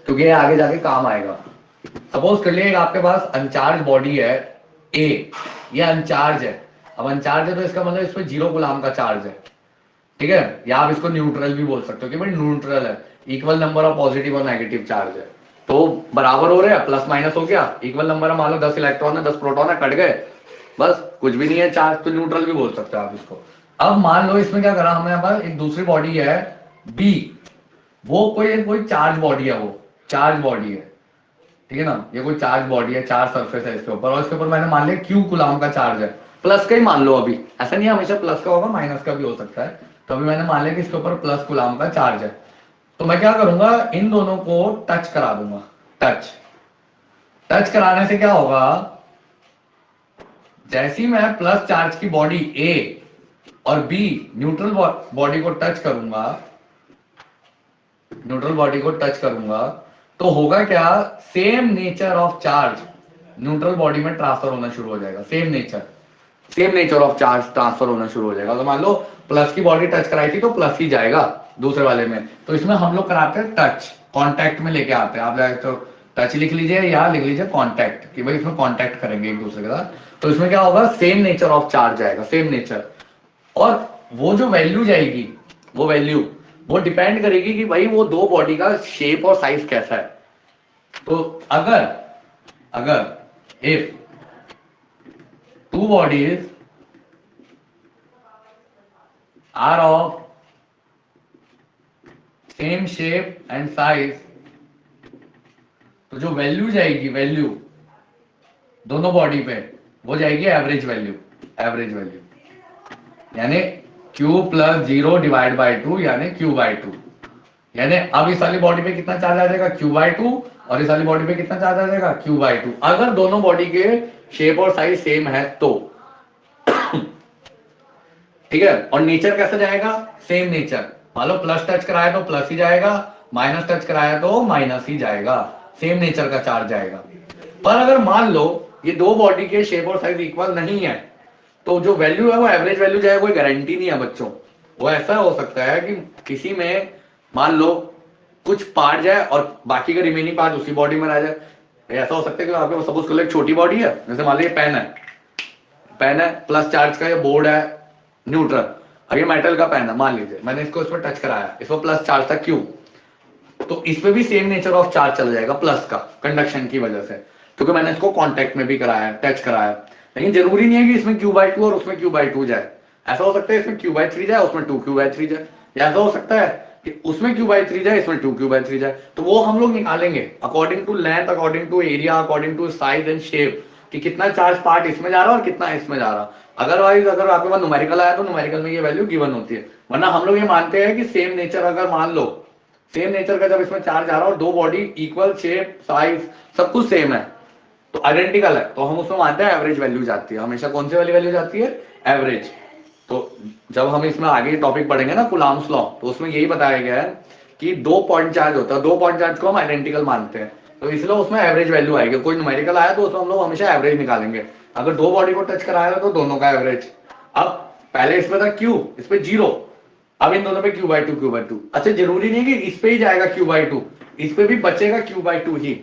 क्योंकि ये आगे जाके काम आएगा। सपोज कर लिए आपके पास अनचार्ज बॉडी है ए, ये अनचार्ज है। अब अनचार्ज है तो इसका मतलब इसमें 0 गुलाम का चार्ज है, ठीक है? या आप इसको न्यूट्रल भी बोल सकते हो कि भाई न्यूट्रल है, इक्वल नंबर ऑफ पॉजिटिव और नेगेटिव चार्ज है, तो बराबर हो रहे हैं, प्लस माइनस हो गया, इक्वल नंबर है, मान लो 10 इलेक्ट्रॉन है 10 प्रोटॉन है, कट गए, बस कुछ भी नहीं है चार्ज, तो न्यूट्रल भी बोल सकते हो आप इसको। अब मान लो इसमें क्या करा हमने, यहाँ पर एक दूसरी बॉडी है बी, वो कोई चार्ज बॉडी है, वो चार्ज बॉडी है, ठीक है ना? ये कोई चार्ज बॉडी है, चार्ज सरफेस है इसके ऊपर, और इसके ऊपर मैंने मान लिया क्यू गुलाम का चार्ज है, प्लस का ही मान लो, अभी ऐसा नहीं है हमेशा प्लस का होगा, माइनस का भी हो सकता है। तो अभी मैंने मान लिया कि इसके ऊपर प्लस गुलाम का चार्ज है, तो मैं क्या करूंगा, इन दोनों को टच करा दूंगा। टच टच कराने से क्या होगा, जैसी मैं प्लस चार्ज की बॉडी ए और बी न्यूट्रल बॉडी को टच करूंगा, न्यूट्रल बॉडी को टच करूंगा, तो होगा क्या, same nature of charge neutral body में ट्रांसफर होना शुरू हो जाएगा। Same nature of charge transfer होना शुरू हो जाएगा। तो मान लो प्लस की बॉडी टच कराई थी तो प्लस ही जाएगा दूसरे वाले में, तो इसमें हम लोग कराते हैं टच, कांटेक्ट में लेके आते हैं। आप चाहे तो टच लिख लीजिए या लिख लीजिए कांटेक्ट, कि भाई इसमें कांटेक्ट करेंगे एक दूसरे के साथ। तो इसमें क्या होगा, सेम नेचर ऑफ चार्ज आएगा, सेम नेचर। और वो जो वैल्यू जाएगी, वो वैल्यू वो डिपेंड करेगी कि भाई वो दो बॉडी का शेप और साइज कैसा है। तो अगर if two bodies are of same shape and size, तो जो वैल्यू जाएगी, वैल्यू दोनों बॉडी पे, वो जाएगी एवरेज वैल्यू। एवरेज वैल्यू यानी Q प्लस 0 डिवाइड बाई 2 यानी Q बाई 2। यानी अब इस वाली बॉडी पे कितना चार्ज आ जाएगा, Q बाई 2, और इस वाली बॉडी पे कितना चार्ज आ जाएगा, Q बाई 2, अगर दोनों बॉडी के शेप और साइज सेम है तो। ठीक है? और नेचर कैसे जाएगा, सेम नेचर। मान लो प्लस टच कराया तो प्लस ही जाएगा, माइनस टच कराया तो माइनस ही जाएगा, सेम नेचर का चार्ज जाएगा। पर अगर मान लो ये दो बॉडी के शेप और साइज इक्वल नहीं है, तो जो वैल्यू है वो एवरेज वैल्यू जाएगा, कोई गारंटी नहीं है बच्चों। वो ऐसा हो सकता है कि किसी में मान लो कुछ पार्ट जाए और बाकी का रिमेनिंग पार्ट उसी बॉडी में रह जाए। ऐसा हो सकता है कि आपके सपोज कर लो एक छोटी बॉडी है, जैसे मान लो ये पेन है प्लस चार्ज का, ये बोर्ड है न्यूट्रल, और ये मेटल का पेन है, मान लीजिए मैंने इसको इस पर टच कराया, इसमें प्लस चार्ज था Q, तो इसमें भी सेम नेचर ऑफ चार्ज चला जाएगा प्लस का, कंडक्शन की वजह से, क्योंकि मैंने इसको कांटेक्ट में भी कराया, टच कराया। लेकिन जरूरी नहीं है कि इसमें Q बाई 2 और उसमें Q बाई 2 जाए। ऐसा हो सकता है इसमें Q बाई 3 जाए, उसमें 2Q बाई 3 जाए, या ऐसा हो सकता है कि उसमें Q बाई 3 जाए, इसमें 2Q बाई 3 जाए। तो वो हम लोग निकालेंगे according to length, according to area, according to size and shape, कि कितना चार्ज पार्ट इसमें जा रहा है और कितना इसमें जा रहा है। अदरवाइज अगर आपके पास न्यूमेरिकल आया तो न्यूमेरिकल में ये वैल्यू गिवन होती है, वरना हम लोग ये मानते हैं कि सेम नेचर, अगर मान लो सेम नेचर का जब इसमें चार्ज आ रहा है और दो बॉडी इक्वल शेप साइज सब कुछ सेम है, तो आइडेंटिकल है, तो हम उसमें मानते हैं एवरेज वैल्यू जाती है हमेशा। कौन सी वाली वैल्यू जाती है, एवरेज। तो जब हम इसमें आगे टॉपिक पढ़ेंगे ना कुलाम्स लॉ, तो उसमें यही बताया गया है कि 2 पॉइंट चार्ज होता है, 2 पॉइंट चार्ज को हम आइडेंटिकल मानते हैं, तो इसलिए उसमें एवरेज वैल्यू आएगी। कोई न्यूमेरिकल आया तो उसमें हम लोग हमेशा एवरेज निकालेंगे। अगर दो बॉडी को टच कराया तो दोनों का एवरेज। अब पहले इसमें था Q, इस पे 0, अब इन दोनों पे Q बाई 2 Q बाई 2। अच्छा जरूरी नहीं कि इस पे ही जाएगा Q बाई 2, इस पे भी बचेगा Q बाई 2 ही।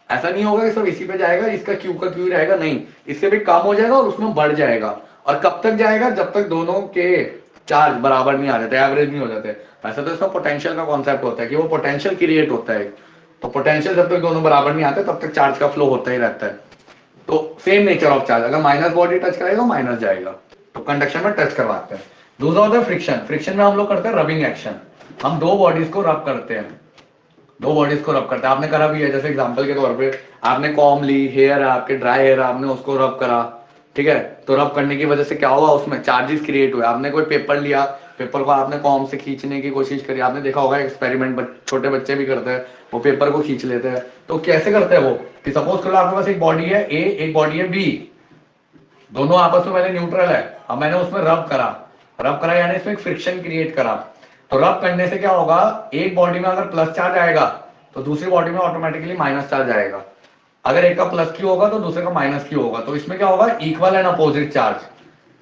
ऐसा नहीं होगा कि सब इसी पे जाएगा, इसका Q का Q रहेगा, नहीं, इससे भी कम हो जाएगा और उसमें बढ़ जाएगा। और कब तक जाएगा, जब तक दोनों के चार्ज बराबर नहीं आ जाते, एवरेज नहीं हो जाते। वैसे तो इसका पोटेंशियल का कॉन्सेप्ट होता है कि वो पोटेंशियल क्रिएट होता है, तो पोटेंशियल जब तक दोनों बराबर नहीं आते तब तक चार्ज का फ्लो होता ही रहता है। तो सेम नेचर ऑफ चार्ज, अगर माइनस बॉडी टच करेगा तो माइनस जाएगा, तो कंडक्शन में टच करवाते हैं। दूसरा होता है फ्रिक्शन। फ्रिक्शन में हम लोग करते हैं रबिंग एक्शन, हम दो बॉडीज को रब करते हैं, दो बॉडीज को रब करते हैं। आपने करा भी है, जैसे एग्जांपल के तौर पे आपने कॉम ली, हेयर है आपके, ड्राई हेयर है, आपने उसको रब करा, ठीक है, तो रब करने की वजह से क्या हुआ, उसमें चार्जेस क्रिएट हुए। आपने कोई पेपर लिया, पेपर को आपने कॉम से खींचने की कोशिश करी, आपने देखा होगा एक्सपेरिमेंट छोटे बच्चे भी करते हैं, वो पेपर को खींच लेते हैं। तो कैसे करते हैं वो, कि सपोज करो आपके पास एक बॉडी है ए, एक बॉडी है बी, दोनों आपस में पहले न्यूट्रल है, अब मैंने उसमें रब करा, रब करा यानी इसमें एक फ्रिक्शन क्रिएट करा। तो रब करने से क्या होगा, एक बॉडी में अगर प्लस चार्ज आएगा तो दूसरी बॉडी में ऑटोमेटिकली माइनस चार्ज आएगा, अगर एक का प्लस क्यू होगा तो दूसरे का माइनस क्यू होगा। तो इसमें क्या होगा, equal and opposite charge,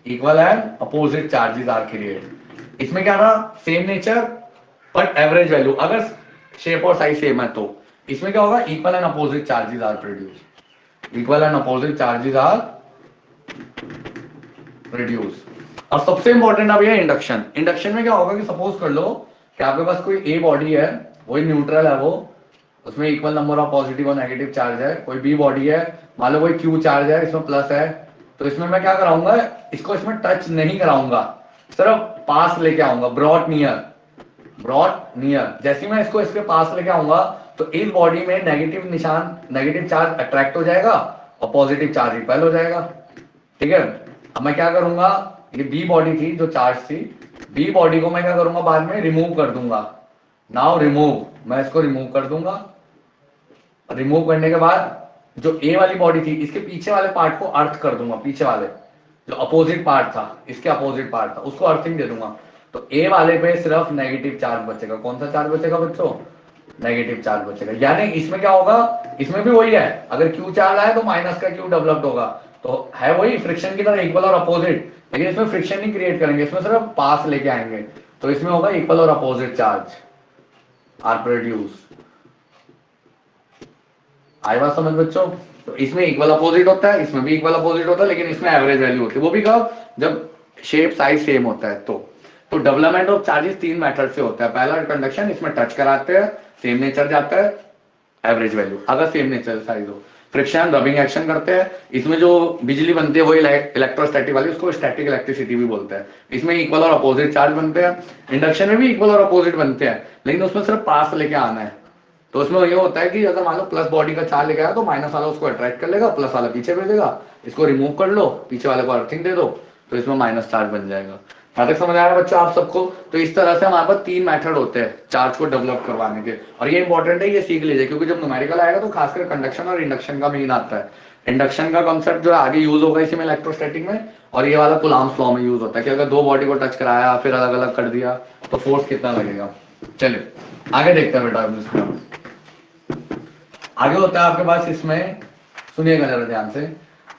equal and opposite charges are created. इसमें क्या था, same nature but average value, अगर शेप और साइज सेम है तो इसमें क्या होगा, equal and opposite charges are produce, equal and opposite charges are produce. और सबसे इंपॉर्टेंट अब ये इंडक्शन। इंडक्शन में क्या होगा कि सपोज कर लो कि आपके पास कोई ए बॉडी है, वही न्यूट्रल है, वो उसमें इक्वल नंबर ऑफ पॉजिटिव और नेगेटिव चार्ज है। कोई बी बॉडी है, मान लो कोई क्यू चार्ज है, इसमें प्लस है, तो इसमें मैं क्या कराऊंगा, इसको इसमें टच नहीं कराऊंगा, सिर्फ पास लेके आऊंगा, ब्रॉट नियर, ब्रॉट नियर। जैसे मैं इसको इसके पास लेके आऊंगा तो इस बॉडी में नेगेटिव निशान, नेगेटिव चार्ज अट्रैक्ट हो जाएगा और पॉजिटिव चार्ज रिपेल हो जाएगा, ठीक है। अब मैं क्या करूंगा, ये बी बॉडी थी जो चार्ज थी, बी बॉडी को मैं क्या करूंगा, बाद में रिमूव कर दूंगा। नाउ रिमूव, मैं इसको रिमूव कर दूंगा। रिमूव करने के बाद जो ए वाली बॉडी थी, इसके पीछे वाले पार्ट को अर्थ कर दूंगा, पीछे वाले जो अपोजिट पार्ट था, इसके अपोजिट पार्ट था, उसको अर्थिंग दे दूंगा। तो ए वाले पे सिर्फ नेगेटिव चार्ज बचेगा। कौन सा चार्ज बचेगा बच्चों, नेगेटिव चार्ज बचेगा। यानी इसमें क्या होगा, इसमें भी वही है, अगर क्यू चार्ज आए तो माइनस का क्यू डेवलप्ड होगा, तो है वही फ्रिक्शन की तरह इक्वल और अपोजिट, लेकिन इसमें फ्रिक्शन नहीं क्रिएट करेंगे, इसमें सिर्फ पास लेके आएंगे, तो इसमें होगा इक्वल और अपोजिट चार्ज आर प्रोड्यूस। आई बात समझ बच्चों। तो इसमें इक्वल अपोजिट होता है, इसमें भी इक्वल अपोजिट होता है, लेकिन इसमें एवरेज वैल्यू होती है, वो भी कब, जब शेप साइज सेम होता है। तो डेवलपमेंट ऑफ चार्जेस तीन मेथड से होता है। पहला कंडक्शन, इसमें टच कराते हैं, सेम नेचर जाता है, एवरेज वैल्यू, अगर सेम नेचर साइज हो। फ्रिक्शन, रबिंग एक्शन करते हैं, इसमें जो बिजली बनती है वही इलेक्ट्रोस्टैटिक वाली, उसको स्टैटिक इलेक्ट्रिसिटी भी बोलते हैं। इसमें इक्वल और अपोजिट चार्ज बनते हैं। इंडक्शन में भी इक्वल और अपोजिट बनते हैं, लेकिन उसमें सिर्फ पास लेके आना है। तो उसमें ये होता है कि अगर मान लो प्लस बॉडी का चार्ज लेके आया तो माइनस वाला उसको अट्रैक्ट कर लेगा, प्लस वाला पीछे भेजेगा, इसको रिमूव कर लो, पीछे वाले को अर्थिंग दे दो, तो इसमें माइनस चार्ज बन जाएगा। यहाँ तक समझ आया बच्चों आप सबको। तो इस तरह से हमारे पास तीन मेथड होते हैं चार्ज को डेवलप करवाने के, और ये इंपॉर्टेंट है, ये सीख लीजिए, क्योंकि जब न्यूमेरिकल आएगा तो खासकर कंडक्शन और इंडक्शन का मेन आता है। इंडक्शन का कॉन्सेप्ट जो है आगे यूज होगा इसी में इलेक्ट्रोस्टैटिक में, और ये वाला कूलम्ब्स लॉ में यूज होता है कि अगर दो बॉडी को टच कराया फिर अलग अलग कर दिया तो फोर्स कितना लगेगा। चलिए आगे देखते हैं बेटा। इसमें आगे होता है आपके पास, इसमें सुनिएगा जरा ध्यान से।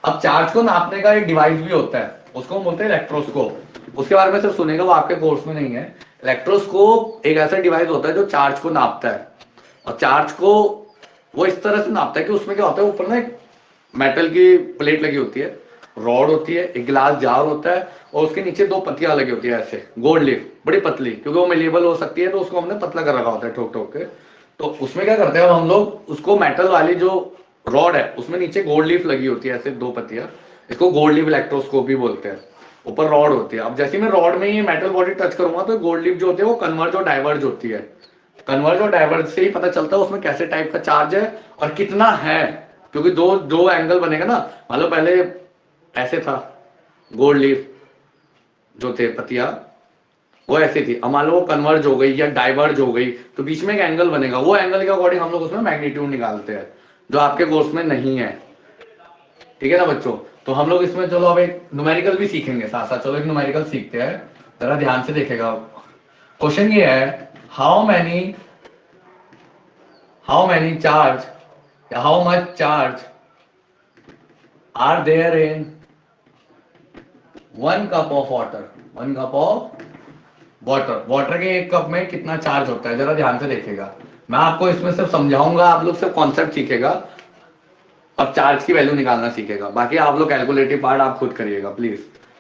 अब चार्ज को नापने का एक डिवाइस भी होता है, उसको बोलते हैं इलेक्ट्रोस्कोप। उसके बारे में सिर्फ सुनेगा, वो आपके कोर्स में नहीं है। इलेक्ट्रोस्कोप एक ऐसा डिवाइस होता है जो चार्ज को नापता है, और चार्ज को वो इस तरह से नापता है कि उसमें क्या होता है, ऊपर ना एक मेटल की प्लेट लगी होती है, रॉड होती है, एक ग्लास जार होता है, और उसके नीचे दो पत्तियां लगी होती है ऐसे, गोल्ड लीफ, बड़ी पतली, क्योंकि वो मेलेबल हो सकती है, तो उसको हमने पतला कर रखा होता है ठोक ठोक के। तो उसमें क्या करते हैं हम लोग, उसको मेटल वाली जो रॉड है उसमें नीचे गोल्ड लीफ लगी होती है ऐसे दो पत्तियां, इसको गोल्ड लीफ इलेक्ट्रोस्कोप भी बोलते हैं। ऊपर रॉड होती है। अब जैसे मैं रॉड में ये मेटल बॉडी टच करूंगा तो गोल्ड लीफ जो होती है वो कन्वर्ज और डाइवर्ज होती है। कन्वर्ज और डाइवर्ज से ही पता चलता है उसमें कैसे टाइप का चार्ज है और कितना है, क्योंकि दो दो एंगल बनेगा ना। मान लो पहले ऐसे था, गोल्ड लीफ जो थे पत्तियां वो ऐसी थी, अब मान लो वो कन्वर्ज हो गई या डाइवर्ज हो गई तो बीच में एक एंगल बनेगा, वो एंगल के अकॉर्डिंग हम लोग उसमें मैग्नीट्यूड निकालते हैं, जो आपके कोर्स में नहीं है। ठीक है ना बच्चों। तो हम लोग इसमें चलो अब एक न्यूमेरिकल भी सीखेंगे साथ साथ। चलो एक न्यूमेरिकल सीखते हैं, जरा ध्यान से देखेगा। क्वेश्चन ये है, हाउ मैनी चार्ज या how much charge are there in 1 cup of water. 1 cup of water के एक कप में कितना चार्ज होता है, जरा ध्यान से देखेगा। मैं आपको इसमें सिर्फ समझाऊंगा, आप लोग सिर्फ कॉन्सेप्ट सीखेगा, अब चार्ज की वैल्यू निकालना सीखेगा, बाकी आप लोग कैलकुलेटिव पार्ट आप खुद करिएगा प्लीज।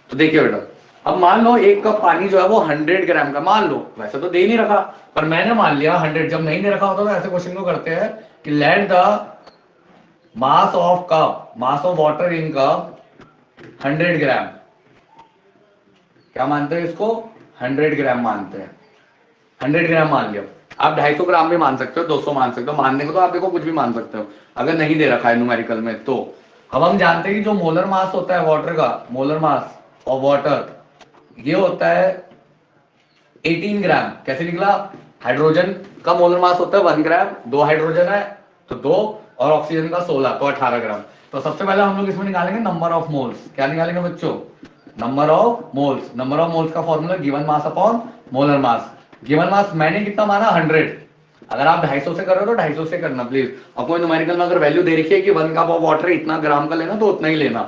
तो देखिए बेटा, अब मान लो एक कप पानी जो है वो 100 ग्राम का, मान लो, वैसे तो दे ही नहीं रखा, पर मैंने मान लिया 100। जब नहीं दे रखा होता तो ऐसे क्वेश्चन को करते हैं कि let the mass of cup, mass of water in cup 100 ग्राम। क्या मानते हैं इसको? 100 ग्राम मानते हैं। 100 ग्राम मान लिया। आप 250 ग्राम भी मान सकते हो, 200 मान सकते हो, मानने को तो आप देखो कुछ भी मान सकते हो अगर नहीं दे रखा है न्यूमेरिकल में तो। अब हम जानते हैं कि जो मोलर मास होता है वाटर का, मोलर मास ऑफ वाटर, ये होता है 18 ग्राम। कैसे निकला? हाइड्रोजन का मोलर मास होता है 1 ग्राम, 2 हाइड्रोजन है तो 2, और ऑक्सीजन का 16 तो 18 ग्राम। तो सबसे पहले हम लोग इसमें निकालेंगे नंबर ऑफ मोल्स। क्या निकालेंगे बच्चों? Number of moles. Number of moles का formula given mass upon molar mass. Given mass मैंने कितना माना? 100। अगर आप 250 से कर रहे हो तो 250 से करना प्लीज। और कोई न्यूमेरिकल में अगर वैल्यू दे रखी है कि 1 कप ऑफ वाटर इतना ग्राम का लेना तो उतना ही लेना,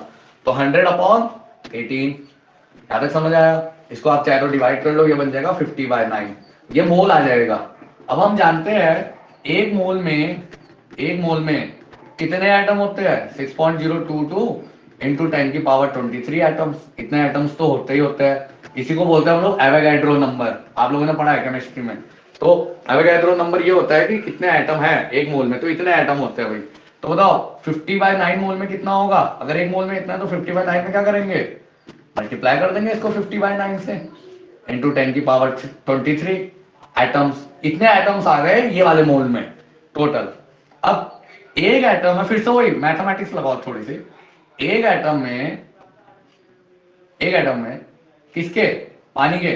तो 100 अपॉन 18। क्या तक समझ आया? इसको आप चाहे तो डिवाइड कर लो, ये बन जाएगा 50/9, ये मोल आ जाएगा। अब हम जानते हैं एक मोल में कितने एटम होते हैं? 6.022 इंटू 10 की पावर 23 एटम्स। इतने एटम्स तो होते ही होते हैं। इसी को बोलते हैं हम लोग एवोगैड्रो नंबर। आप लोगों ने पढ़ा है केमिस्ट्री में। तो एवोगैड्रो नंबर ये होता है कि कितने एटम है एक मोल में, तो इतने एटम होते हैं भाई। तो बताओ 50/9 मोल में कितना होगा? अगर एक मोल में इतना है तो 50/9 में क्या करेंगे? मल्टीप्लाई कर देंगे इसको 50/9 से, इंटू 10 की पावर 23 एटम्स। इतने एटम्स आ गए ये वाले मोल में टोटल। अब एक एटम में फिर से वही मैथमेटिक्स लगाओ थोड़ी सी। एक एटम में किसके? पानी के,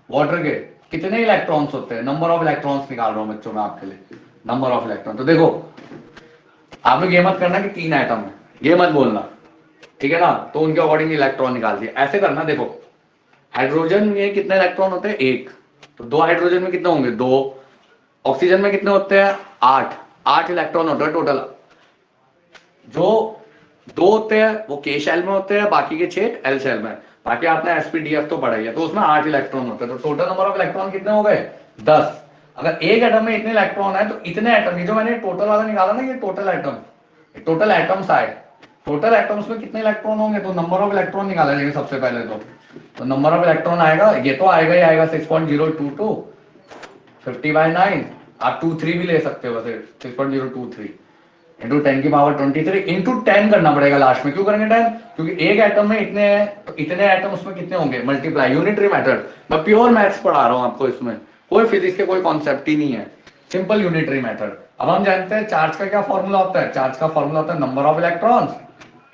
वाटर के कितने इलेक्ट्रॉन्स होते हैं? नंबर ऑफ इलेक्ट्रॉन्स निकाल रहा हूं बच्चों मैं आपके लिए, नंबर ऑफ इलेक्ट्रॉन। तो देखो आप लोग ये मत करना कि 3 एटम है, ये मत बोलना, ठीक है ना? तो उनके अकॉर्डिंग इलेक्ट्रॉन निकाल दिए, ऐसे करना। देखो हाइड्रोजन में कितने इलेक्ट्रॉन होते हैं? 1, तो 2 हाइड्रोजन में कितने होंगे? 2। ऑक्सीजन में कितने होते हैं? 8 इलेक्ट्रॉन होते हैं टोटल। जो 2 होते हैं वो के शेल में होते हैं, बाकी के 6 एल शेल में। बाकी आपने एसपीडीएफ तो पढ़ा ही है, तो उसमें 8 इलेक्ट्रॉन होते हैं। तो टोटल नंबर ऑफ इलेक्ट्रॉन कितने हो गए? 10। अगर एक एटम में इतने इलेक्ट्रॉन है तो इतने एटम, ये जो मैंने टोटल वाला निकाला ना, ये टोटल एटम, टोटल एटम्स आए। टोटल एटम्स में कितने इलेक्ट्रॉन होंगे? तो नंबर ऑफ इलेक्ट्रॉन निकाला जाएगा सबसे पहले। तो नंबर ऑफ इलेक्ट्रॉन आएगा, ये तो आएगा ही आएगा 6.022 50/9। आप 23 भी ले सकते हो वैसे, 6.023 इंटू 10 की पावर 23 इंटू 10 करना पड़ेगा लास्ट में। क्यों करेंगे 10? क्योंकि एक एटम में इतने हैं तो इतने एटम उसमें कितने होंगे? Multiply, unitary method. मैं प्योर मैथ्स पढ़ा रहा हूं आपको, इसमें कोई फिजिक्स के कोई कॉन्सेप्ट ही नहीं है, सिंपल यूनिटरी मेथड। अब हम जानते हैं चार्ज का क्या फॉर्मूला होता है? चार्ज का फॉर्मूला होता है number of electrons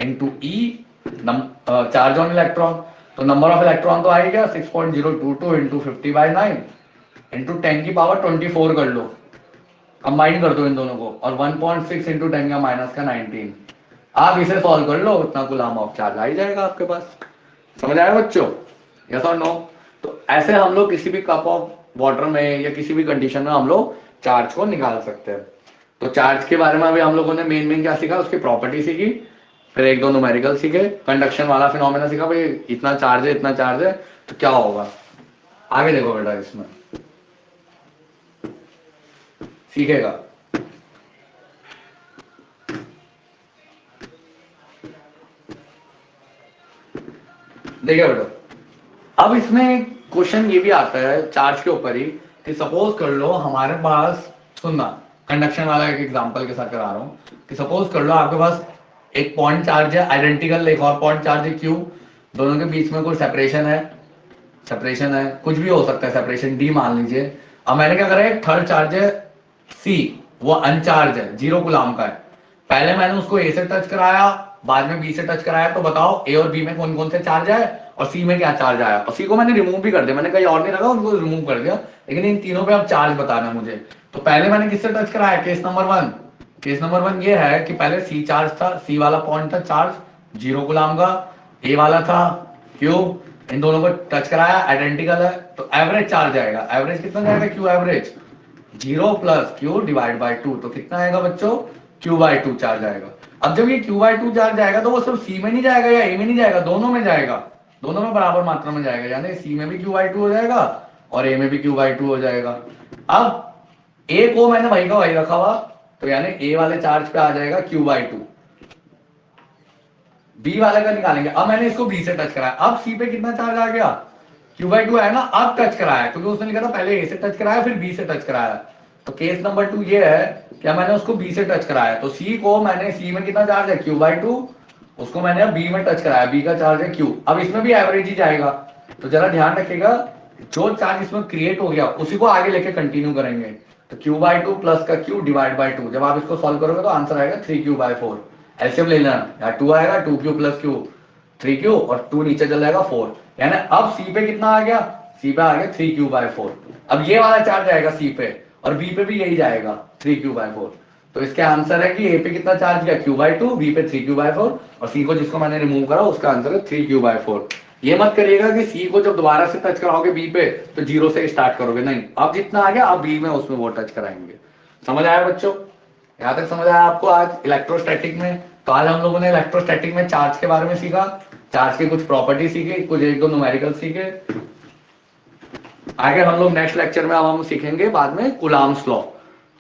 into E, charge on electron. तो नंबर ऑफ इलेक्ट्रॉन तो आएगा 6.022 इंटू 50/9 इंटू 10 की पावर 24 कर लो, कंबाइन कर दो इन दोनों को, और 1.6 इंटू 10 का माइनस का 19। आप इसे सॉल्व कर लो, इतना कूलम ऑफ चार्ज आ ही जाएगा आपके पास। समझ आया बच्चों? यस और नो? तो ऐसे हम लोग किसी भी कप ऑफ वाटर में या किसी भी कंडीशन में हम लोग चार्ज को निकाल सकते हैं। तो चार्ज के बारे में अभी हम लोगों ने मेन क्या सीखा? उसकी प्रॉपर्टी सीखी, फिर 1-2 न्यूमेरिकल सीखे, कंडक्शन वाला फिनोमेना सीखा, भाई इतना चार्ज है इतना चार्ज है तो क्या होगा। आगे देखो बेटा, इसमें सीखेगा। देखिए बेटा, अब इसमें क्वेश्चन ये भी आता है चार्ज के ऊपर ही कि सपोज कर लो हमारे पास, सुनना, कंडक्शन वाला एक एग्जांपल के साथ करा रहा हूं कि सपोज कर लो आपके पास एक पॉइंट चार्ज है आइडेंटिकल, एक और पॉइंट चार्ज है क्यू, दोनों के बीच में कोई सेपरेशन है, कुछ भी हो सकता है सेपरेशन, डी मान लीजिए। अब मैंने क्या करा है, थर्ड चार्ज है सी, वो अनचार्ज है, 0 कूलम का है। पहले मैंने उसको ए से टच कराया, बाद में बी से टच कराया, तो बताओ ए और बी में कौन कौन से चार्ज है और सी में क्या चार्ज आया। और सी को मैंने रिमूव भी कर दिया, मैंने कहीं और नहीं रखा, उनको रिमूव कर दिया, लेकिन इन तीनों पे अब चार्ज बताना मुझे। तो पहले मैंने किससे टच कराया? Case number 1। केस नंबर 1 ये है कि पहले सी चार्ज था, सी वाला पॉइंट था चार्ज 0 कूलम का, ए वाला था क्यू, इन दोनों को टच कराया, आइडेंटिकल है, तो एवरेज चार्ज आएगा। एवरेज कितना जाएगा? Q average 0 plus Q divide by 2, तो कितना आएगा बच्चों? Q/2 चार्ज आएगा। अब जब ये Q/2 चार्ज आएगा तो वो सिर्फ सी में नहीं जाएगा या ए में नहीं जाएगा, दोनों में जाएगा, दोनों में बराबर मात्रा में जाएगा, यानी सी में भी Q/2 हो जाएगा और ए में भी Q/2 हो जाएगा। अब ए को मैंने वही का वही रखा हुआ, तो यानी ए वाले चार्ज पे आ जाएगा Q/2। बी वाले का निकालेंगे। अब मैंने इसको बी से टच कराया, अब सी पे कितना चार्ज आ गया, Q/2 है ना, अब टच कराया, क्योंकि उसने लिखा था पहले ए से टच कराया फिर बी से टच कराया। तो केस नंबर 2 ये है कि मैंने उसको बी से टच कराया, तो सी को मैंने, सी में कितना चार्ज है Q/2, उसको मैंने अब बी में टच कराया, बी का चार्ज है Q। अब इसमें भी एवरेज ही जाएगा, तो जरा ध्यान रखिएगा, जो चार्ज इसमें क्रिएट हो गया उसी को आगे लेके कंटिन्यू करेंगे। तो Q/2 प्लस का Q डिवाइड बाई 2, जब आप इसको सॉल्व करोगे तो आंसर आएगा 3Q/4। एलसीएम ले लेना, यहाँ 2 आएगा, 2Q प्लस Q 3Q, और 2 नीचे चल जाएगा 4, यानी अब सी पे कितना आ गया, सी पे आ गया 3Q/4। अब ये वाला चार्ज आएगा सी पे, और बी पे भी यही जाएगा 3Q/4। तो इसके आंसर है कि ए पे कितना चार्ज गया Q/2, बी पे 3Q/4, और सी को जिसको मैंने रिमूव करा उसका आंसर है 3Q/4। ये मत करिएगा कि सी को जब दोबारा से टच कराओगे बी पे तो 0 से स्टार्ट करोगे, नहीं, अब जितना आ गया अब बी में उसमें वो टच कराएंगे। समझ आया बच्चों, यहाँ तक समझ आया आपको आज इलेक्ट्रोस्टैटिक में? तो आज हम लोगों ने इलेक्ट्रोस्टैटिक में चार्ज के बारे में सीखा, चार्ज की कुछ प्रॉपर्टी सीखी, कुछ एक दो न्यूमेरिकल सीखे। आगे हम लोग नेक्स्ट लेक्चर में अब हम सीखेंगे बाद में कूलॉम्स लॉ,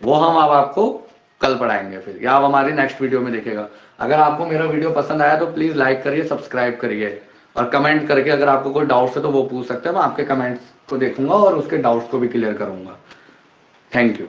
वो हम अब आपको कल पढ़ाएंगे फिर, या आप हमारी नेक्स्ट वीडियो में देखेगा। अगर आपको मेरा वीडियो पसंद आया तो प्लीज लाइक करिए, सब्सक्राइब करिए, और कमेंट करके अगर आपको कोई डाउट्स है तो वो पूछ सकते हैं, मैं आपके कमेंट्स को देखूंगा और उसके डाउट्स को भी क्लियर करूंगा। Thank you.